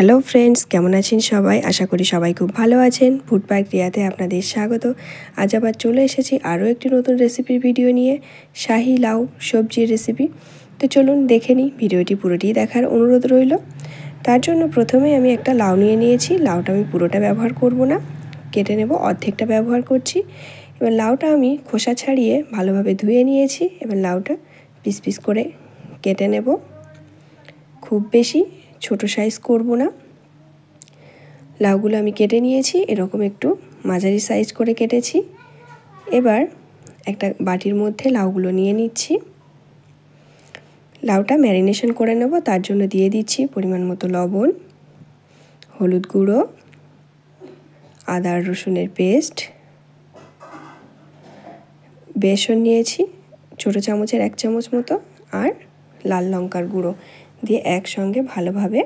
Hello friends, কেমন আছেন সবাই? আশা করি সবাই খুব ভালো আছেন। ফুড পার্ক রিয়াতে আপনাদের স্বাগত। আজ আবার চলে এসেছি আরও একটি নতুন রেসিপির ভিডিও নিয়ে, শাহি লাউ সবজির রেসিপি। তো চলুন দেখে নিই, ভিডিওটি পুরোটি দেখার অনুরোধ রইল। তার জন্য প্রথমে আমি একটা লাউ নিয়ে নিয়েছি। লাউটা আমি পুরোটা ব্যবহার করব না, কেটে নেব, অর্ধেকটা ব্যবহার করছি। এবার লাউটা আমি খোসা ছাড়িয়ে ভালোভাবে ধুয়ে নিয়েছি। এবার লাউটা পিস পিস করে কেটে নেব। খুব বেশি ছোট সাইজ করব না। লাউগুলো আমি কেটে নিয়েছি, এরকম একটু মাঝারি সাইজ করে কেটেছি। এবার একটা বাটির মধ্যে লাউগুলো নিয়ে নিচ্ছি। লাউটা ম্যারিনেশন করে নেব, তার জন্য দিয়ে দিচ্ছি পরিমাণ মতো লবণ, হলুদ গুঁড়ো, আদা আর রসুনের পেস্ট, বেসন নিয়েছি ছোটো চামচের 1 চামচ মতো, আর লাল লঙ্কার গুঁড়ো দিয়ে একসঙ্গে ভালোভাবে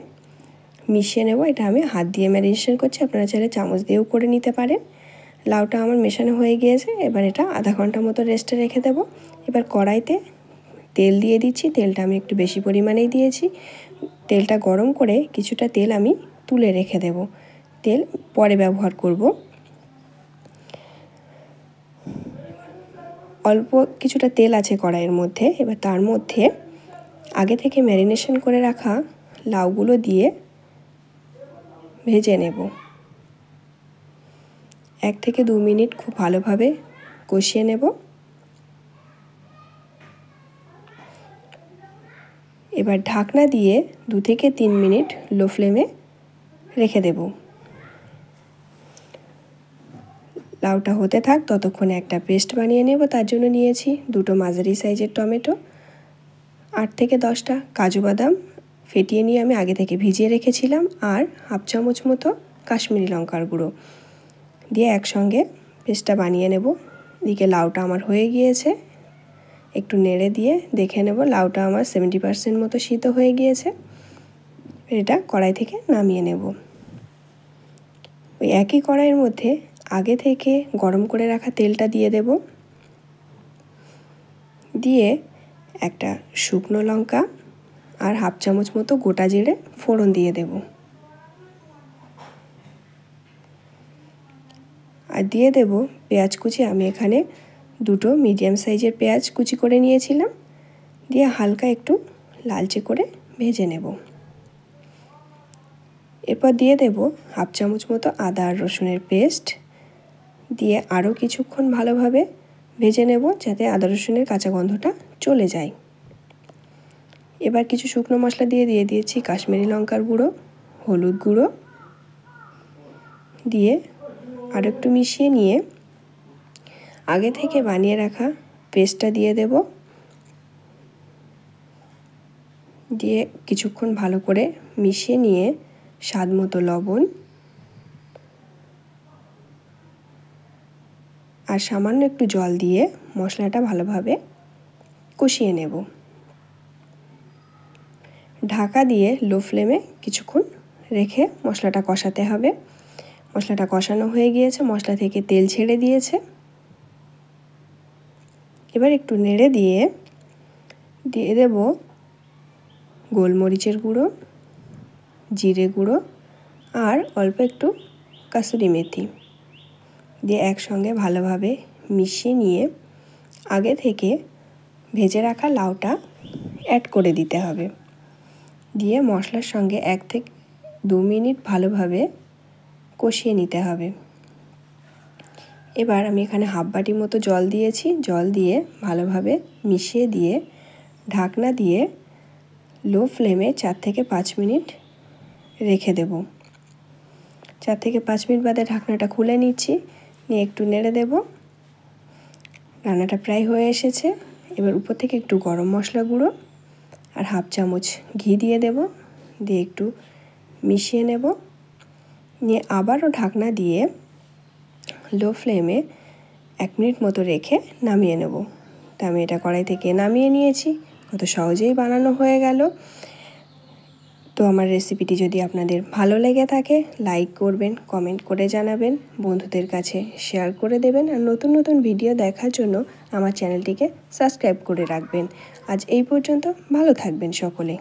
মিশিয়ে নেব। এটা আমি হাত দিয়ে ম্যারিনেশন করছি, আপনারা চাইলে চামচ দিয়েও করে নিতে পারেন। লাউটা আমার মেশানো হয়ে গিয়েছে। এবার এটা আধা ঘন্টা মতো রেস্টে রেখে দেব। এবার কড়াইতে তেল দিয়ে দিচ্ছি। তেলটা আমি একটু বেশি পরিমাণেই দিয়েছি। তেলটা গরম করে কিছুটা তেল আমি তুলে রেখে দেব, তেল পরে ব্যবহার করব। অল্প কিছুটা তেল আছে কড়াইয়ের মধ্যে। এবার তার মধ্যে আগে থেকে ম্যারিনেশন করে রাখা লাউগুলো দিয়ে ভেজে নেব। 1 থেকে 2 মিনিট খুব ভালোভাবে কষিয়ে নেব। এবার ঢাকনা দিয়ে 2 থেকে 3 মিনিট লো ফ্লেমে রেখে দেব। লাউটা হতে থাক, ততক্ষণে একটা পেস্ট বানিয়ে নেব। তার জন্য নিয়েছি 2টো মাঝারি সাইজের টমেটো, 8 থেকে 10টা কাজু বাদাম ফেটিয়ে নিয়ে আমি আগে থেকে ভিজিয়ে রেখেছিলাম, আর হাফ চামচ মতো কাশ্মীরি লঙ্কার গুঁড়ো দিয়ে একসঙ্গে পেস্টটা বানিয়ে নেব। এদিকে লাউটা আমার হয়ে গিয়েছে, একটু নেড়ে দিয়ে দেখে নেব। লাউটা আমার 70% মতো সিদ্ধ হয়ে গিয়েছে। এটা কড়াই থেকে নামিয়ে নেব। ওই একই কড়াইয়ের মধ্যে আগে থেকে গরম করে রাখা তেলটা দিয়ে দেব। দিয়ে একটা শুকনো লঙ্কা আর হাফ চামচ মতো গোটা জিরে ফোড়ন দিয়ে দেব। আর দিয়ে দেব পেঁয়াজ কুচি। আমি এখানে 2টো মিডিয়াম সাইজের পেঁয়াজ কুচি করে নিয়েছিলাম। দিয়ে হালকা একটু লালচে করে ভেজে নেব। এরপর দিয়ে দেব হাফ চামচ মতো আদা আর রসুনের পেস্ট, দিয়ে আরও কিছুক্ষণ ভালোভাবে ভেজে নেব, যাতে আদা রসুনের কাঁচা গন্ধটা চলে যায়। এবার কিছু শুকনো মশলা দিয়ে দিয়েছি কাশ্মীরি লঙ্কার গুঁড়ো, হলুদ গুঁড়ো দিয়ে আর একটু মিশিয়ে নিয়ে আগে থেকে বানিয়ে রাখা পেস্টটা দিয়ে দেব। দিয়ে কিছুক্ষণ ভালো করে মিশিয়ে নিয়ে স্বাদ মতো লবণ আর সামান্য একটু জল দিয়ে মশলাটা ভালোভাবে কষিয়ে নেব। ঢাকা দিয়ে লো ফ্লেমে কিছুক্ষণ রেখে মশলাটা কষাতে হবে। মশলাটা কষানো হয়ে গিয়েছে, মশলা থেকে তেল ছেড়ে দিয়েছে। এবার একটু নেড়ে দিয়ে দেব গোলমরিচের গুঁড়ো, জিরে গুঁড়ো আর অল্প একটু কাসুরি মেথি দিয়ে একসঙ্গে ভালোভাবে মিশিয়ে নিয়ে আগে থেকে ভেজে রাখা লাউটা অ্যাড করে দিতে হবে। দিয়ে মশলার সঙ্গে 1 থেকে 2 মিনিট ভালোভাবে কষিয়ে নিতে হবে। এবার আমি এখানে হাফ বাটি মতো জল দিয়েছি। জল দিয়ে ভালোভাবে মিশিয়ে দিয়ে ঢাকনা দিয়ে লো ফ্লেমে 4 থেকে 5 মিনিট রেখে দেব। 4 থেকে 5 মিনিট বাদে ঢাকনাটা খুলে নিচ্ছি, নিয়ে একটু নেড়ে দেব। রান্নাটা প্রায় হয়ে এসেছে। এবার উপর থেকে একটু গরম মশলা গুঁড়ো আর হাফ চামচ ঘি দিয়ে দেব, দিয়ে একটু মিশিয়ে নেব। নিয়ে আবারও ঢাকনা দিয়ে লো ফ্লেমে 1 মিনিট মতো রেখে নামিয়ে নেব। তো আমি এটা কড়াই থেকে নামিয়ে নিয়েছি। কত সহজেই বানানো হয়ে গেল। তো আমার রেসিপিটি যদি আপনাদের ভালো লেগে থাকে, লাইক করবেন, কমেন্ট করে জানাবেন, বন্ধুদের কাছে শেয়ার করে দেবেন, আর নতুন নতুন ভিডিও দেখার জন্য আমার চ্যানেলটিকে সাবস্ক্রাইব করে রাখবেন। আজ এই পর্যন্ত, ভালো থাকবেন সকলে।